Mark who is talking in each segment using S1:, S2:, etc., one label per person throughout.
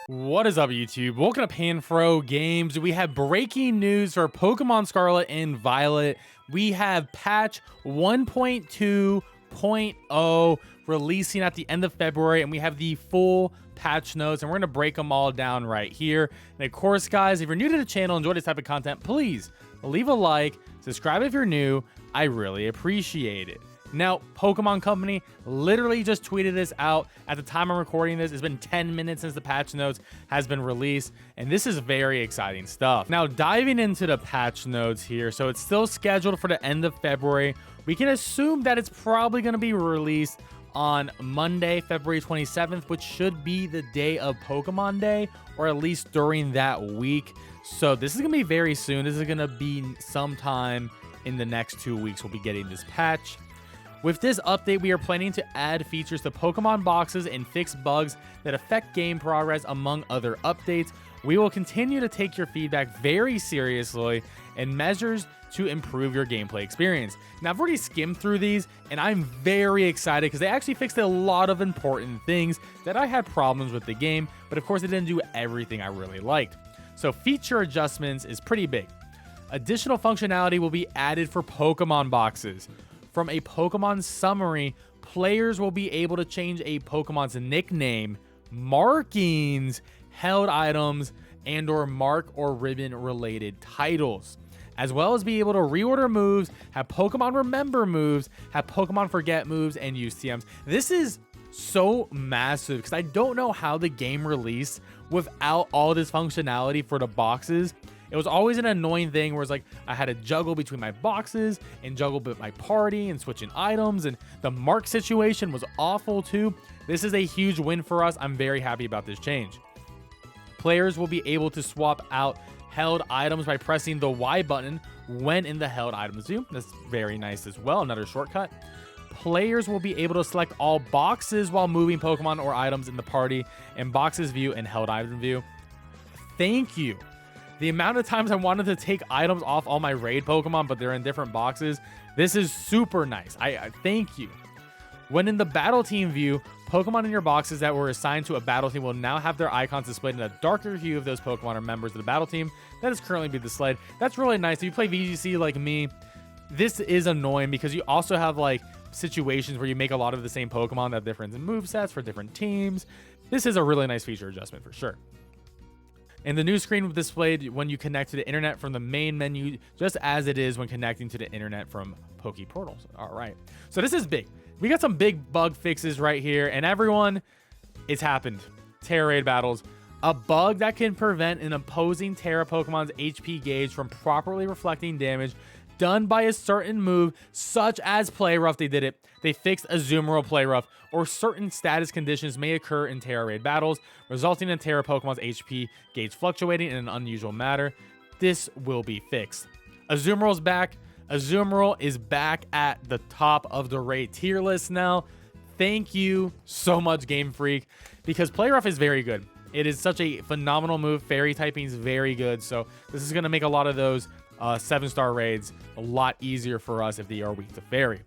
S1: What is up, YouTube? Welcome to PanFro Games. We have breaking news for Pokemon Scarlet and Violet. We have patch 1.2.0 releasing at the end of February, and we have the full patch notes, and we're going to break them all down right here. And of course, guys, if you're new to the channel, enjoy this type of content, please leave a like, subscribe if you're new. I really appreciate it. Now, Pokemon Company literally just tweeted this out. At the time I'm recording this, it's been 10 minutes since the patch notes has been released, and this is very exciting stuff. Now, diving into the patch notes here, so it's still scheduled for the end of February. We can assume that it's probably going to be released on Monday, February 27th, which should be the day of Pokemon Day, or at least during that week. So this is going to be very soon. This is going to be sometime in the next 2 weeks we'll be getting this patch. With this update, we are planning to add features to Pokemon boxes and fix bugs that affect game progress, among other updates. We will continue to take your feedback very seriously and measures to improve your gameplay experience. Now, I've already skimmed through these, and I'm very excited because they actually fixed a lot of important things that I had problems with the game, but of course, it didn't do everything I really liked. So feature adjustments is pretty big. Additional functionality will be added for Pokemon boxes. From a Pokemon summary, players will be able to change a Pokemon's nickname, markings, held items, and/or mark or ribbon related titles, as well as be able to reorder moves, have Pokemon remember moves, have Pokemon forget moves, and use TMs. This is so massive because I don't know how the game released without all this functionality for the boxes. It was always an annoying thing where it's like I had to juggle between my boxes and juggle with my party and switching items, and the mark situation was awful too. This is a huge win for us. I'm very happy about this change. Players will be able to swap out held items by pressing the Y button when in the held items view. That's very nice as well. Another shortcut. Players will be able to select all boxes while moving Pokemon or items in the party and boxes view and held item view. Thank you. The amount of times I wanted to take items off all my raid Pokemon, but they're in different boxes. This is super nice. I thank you. When in the battle team view, Pokemon in your boxes that were assigned to a battle team will now have their icons displayed in a darker hue if those Pokemon are members of the battle team that is currently being displayed. That's really nice. If you play VGC like me, this is annoying because you also have like situations where you make a lot of the same Pokemon that have different movesets for different teams. This is a really nice feature adjustment for sure. And the new screen displayed when you connect to the internet from the main menu, just as it is when connecting to the internet from Poke Portals. All right. So this is big. We got some big bug fixes right here, and everyone, it's happened. Terra Raid battles. A bug that can prevent an opposing Terra Pokemon's HP gauge from properly reflecting damage done by a certain move, such as Play Rough. They did it. They fixed Azumarill Play Rough, or certain status conditions may occur in Terra Raid battles, resulting in Terra Pokemon's HP gauge fluctuating in an unusual manner. This will be fixed. Azumarill's back. Azumarill is back at the top of the raid tier list now. Thank you so much, Game Freak, because Play Rough is very good. It is such a phenomenal move. Fairy typing is very good, so this is going to make a lot of those 7-star raids a lot easier for us if they are weak to Fairy.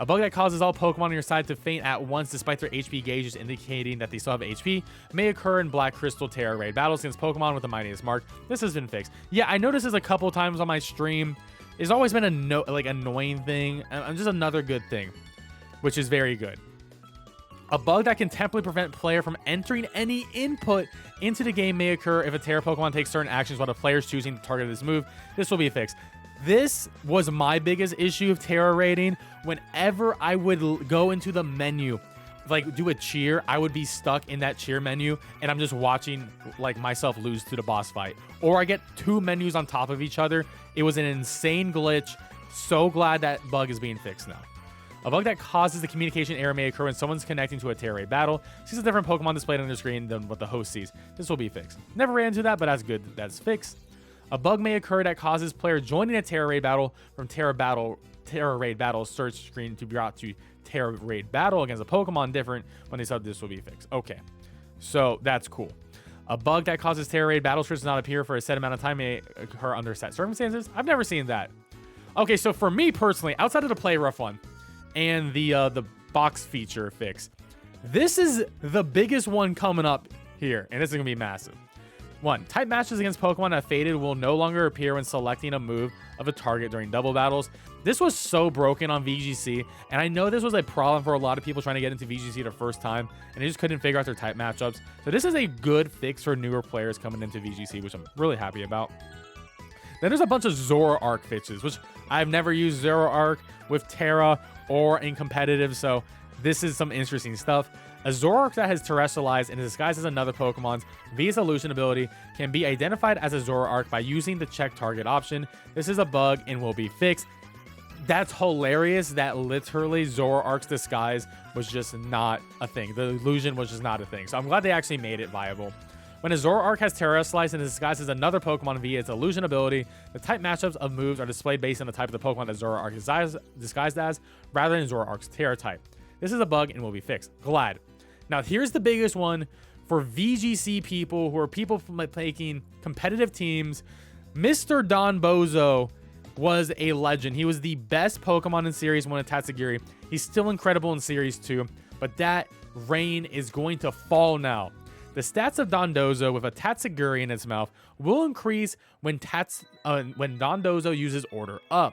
S1: A bug that causes all Pokemon on your side to faint at once despite their HP gauges indicating that they still have HP may occur in Black Crystal Terra Raid battles against Pokemon with the Mightiest Mark. This has been fixed. Yeah, I noticed this a couple times on my stream. It's always been a annoying thing, and just another good thing, which is very good. A bug that can temporarily prevent player from entering any input into the game may occur if a Terra Pokemon takes certain actions while the player is choosing to target this move. This will be fixed. This was my biggest issue of Terra raiding. Whenever I would go into the menu, like do a cheer, I would be stuck in that cheer menu, and I'm just watching like myself lose to the boss fight. Or I get two menus on top of each other. It was an insane glitch. So glad that bug is being fixed now. A bug that causes the communication error may occur when someone's connecting to a Terra Raid battle. Sees a different Pokemon displayed on their screen than what the host sees. This will be fixed. Never ran into that, but that's good. That's fixed. A bug may occur that causes player joining a Terra Raid battle from Terra Raid battle search screen to be brought to Terra Raid battle against a Pokemon different when they said this will be fixed. Okay, so that's cool. A bug that causes Terra Raid battle scripts to not appear for a set amount of time may occur under set circumstances. I've never seen that. Okay, so for me personally, outside of the Play Rough one and the box feature fix, this is the biggest one coming up here, and this is gonna be massive. 1. Type matches against Pokemon that faded will no longer appear when selecting a move of a target during double battles. This was so broken on VGC, and I know this was a problem for a lot of people trying to get into VGC the first time, and they just couldn't figure out their type matchups. So this is a good fix for newer players coming into VGC, which I'm really happy about. Then there's a bunch of Zoroark fixes, which I've never used Zoroark with Terra or in competitive, so this is some interesting stuff. A Zoroark that has terrestrialized and is disguised as another Pokemon's via its illusion ability can be identified as a Zoroark by using the check target option. This is a bug and will be fixed. That's hilarious that literally Zoroark's disguise was just not a thing. The illusion was just not a thing. So I'm glad they actually made it viable. When a Zoroark has terrestrialized and is disguised as another Pokemon via its illusion ability, the type matchups of moves are displayed based on the type of the Pokemon that Zoroark is disguised as, rather than Zoroark's Terra type. This is a bug and will be fixed. Glad. Now, here's the biggest one for VGC people who are people from making competitive teams. Mr. Don Bozo was a legend. He was the best Pokemon in Series 1 at Tatsugiri. He's still incredible in Series 2, but that reign is going to fall now. The stats of Dondozo with a Tatsugiri in its mouth will increase when Dondozo uses Order Up,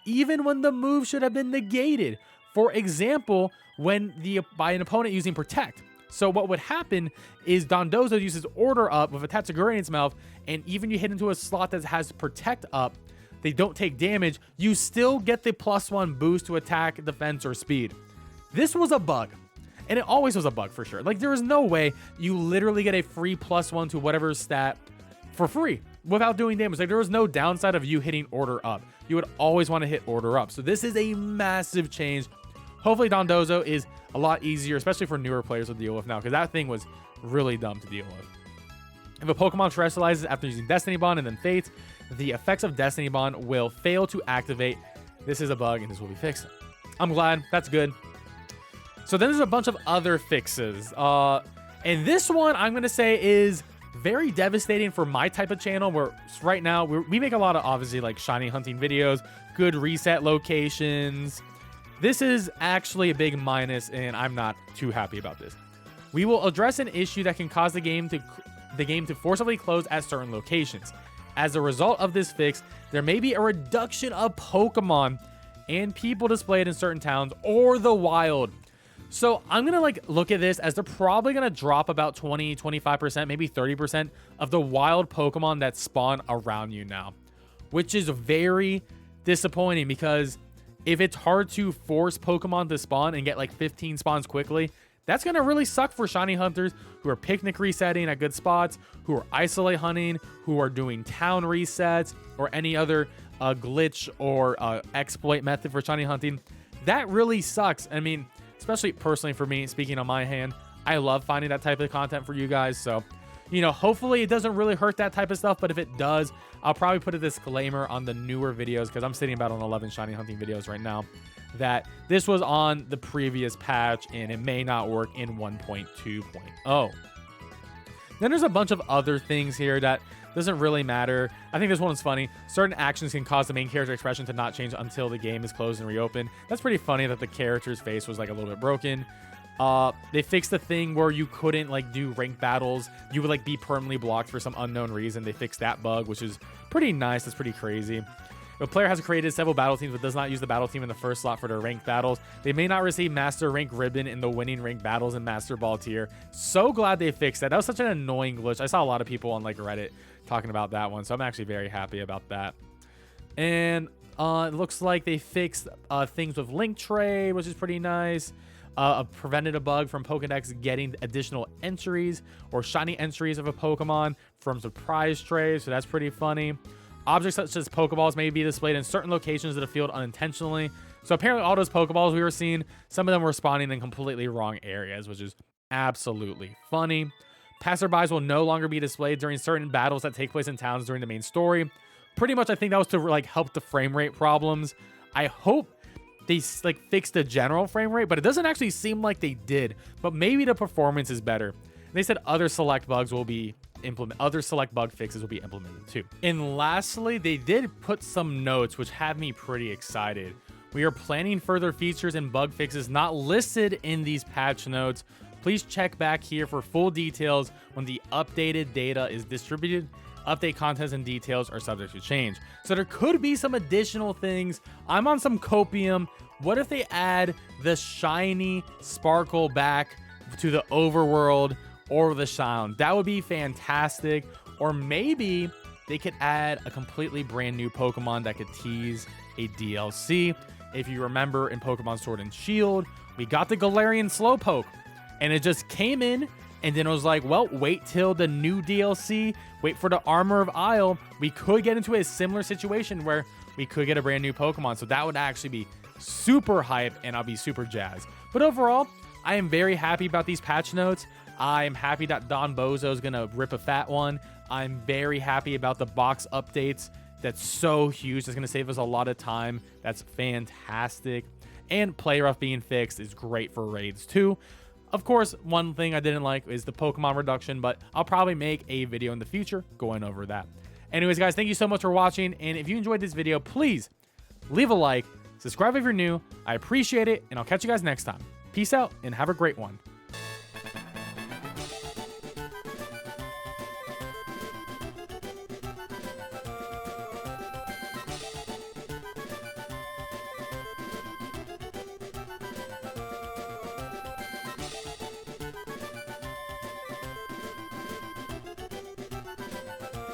S1: even when the move should have been negated. For example, by an opponent using Protect. So what would happen is Dondozo uses Order Up with a Tatsugiri in its mouth, and even you hit into a slot that has Protect up, they don't take damage, you still get the +1 boost to attack, defense, or speed. This was a bug. And it always was a bug for sure. Like, there is no way you literally get a free +1 to whatever stat for free without doing damage. Like, there was no downside of you hitting Order Up. You would always want to hit Order Up. So this is a massive change. Hopefully Dondozo is a lot easier, especially for newer players to deal with now, because that thing was really dumb to deal with. If a Pokemon terrestrializes after using Destiny Bond and then fades, the effects of Destiny Bond will fail to activate. This is a bug, and this will be fixed. I'm glad. That's good. So then there's a bunch of other fixes. And this one, I'm going to say, is very devastating for my type of channel, where right now we make a lot of, obviously, like shiny hunting videos, good reset locations. This is actually a big minus, and I'm not too happy about this. We will address an issue that can cause the game to forcibly close at certain locations. As a result of this fix, there may be a reduction of Pokemon and people displayed in certain towns or the wild. So I'm going to look at this as they're probably going to drop about 20, 25%, maybe 30% of the wild Pokemon that spawn around you now, which is very disappointing, because if it's hard to force Pokemon to spawn and get like 15 spawns quickly, that's going to really suck for shiny hunters who are picnic resetting at good spots, who are isolate hunting, who are doing town resets, or any other glitch or exploit method for shiny hunting. That really sucks. I mean, especially personally for me, speaking on my hand, I love finding that type of content for you guys. So, you know, hopefully it doesn't really hurt that type of stuff. But if it does, I'll probably put a disclaimer on the newer videos, because I'm sitting about on 11 shiny hunting videos right now, that this was on the previous patch and it may not work in 1.2.0. Then there's a bunch of other things here that doesn't really matter. I think this one's funny. Certain actions can cause the main character expression to not change until the game is closed and reopened. That's pretty funny that the character's face was like a little bit broken. They fixed the thing where you couldn't do rank battles. You would be permanently blocked for some unknown reason. They fixed that bug, which is pretty nice. That's pretty crazy. If a player has created several battle teams but does not use the battle team in the first slot for their ranked battles, they may not receive Master Rank Ribbon in the winning ranked battles in Master Ball tier. So glad they fixed that. That was such an annoying glitch. I saw a lot of people on Reddit talking about that one, so I'm actually very happy about that. And it looks like they fixed things with link trade, which is pretty nice. Prevented a bug from Pokedex getting additional entries or shiny entries of a Pokemon from surprise trades, so that's pretty funny. Objects such as Pokeballs may be displayed in certain locations of the field unintentionally. So apparently all those Pokeballs we were seeing, some of them were spawning in completely wrong areas, which is absolutely funny. Passerbys will no longer be displayed during certain battles that take place in towns during the main story. Pretty much I think that was to help the frame rate problems. I hope they fixed the general frame rate, but it doesn't actually seem like they did. But maybe the performance is better. And they said other select bug fixes will be implemented too. And lastly, they did put some notes which have me pretty excited. We are planning further features and bug fixes not listed in these patch notes, please check back here for full details when the updated data is distributed. Update contents and details are subject to change. So there could be some additional things. I'm on some copium. What if they add the shiny sparkle back to the overworld or the sound? That would be fantastic. Or maybe they could add a completely brand new Pokemon that could tease a DLC. If you remember in Pokemon Sword and Shield, we got the Galarian Slowpoke, and it just came in, and then it was like, well, wait till the new DLC, wait for the Armor of Isle. We could get into a similar situation where we could get a brand new Pokemon. So that would actually be super hype, and I'll be super jazzed. But overall, I am very happy about these patch notes. I'm happy that Don Bozo is going to rip a fat one. I'm very happy about the box updates. That's so huge. It's going to save us a lot of time. That's fantastic. And play rough being fixed is great for raids too. Of course, one thing I didn't like is the Pokemon reduction, but I'll probably make a video in the future going over that. Anyways, guys, thank you so much for watching. And if you enjoyed this video, please leave a like, subscribe if you're new. I appreciate it, and I'll catch you guys next time. Peace out and have a great one.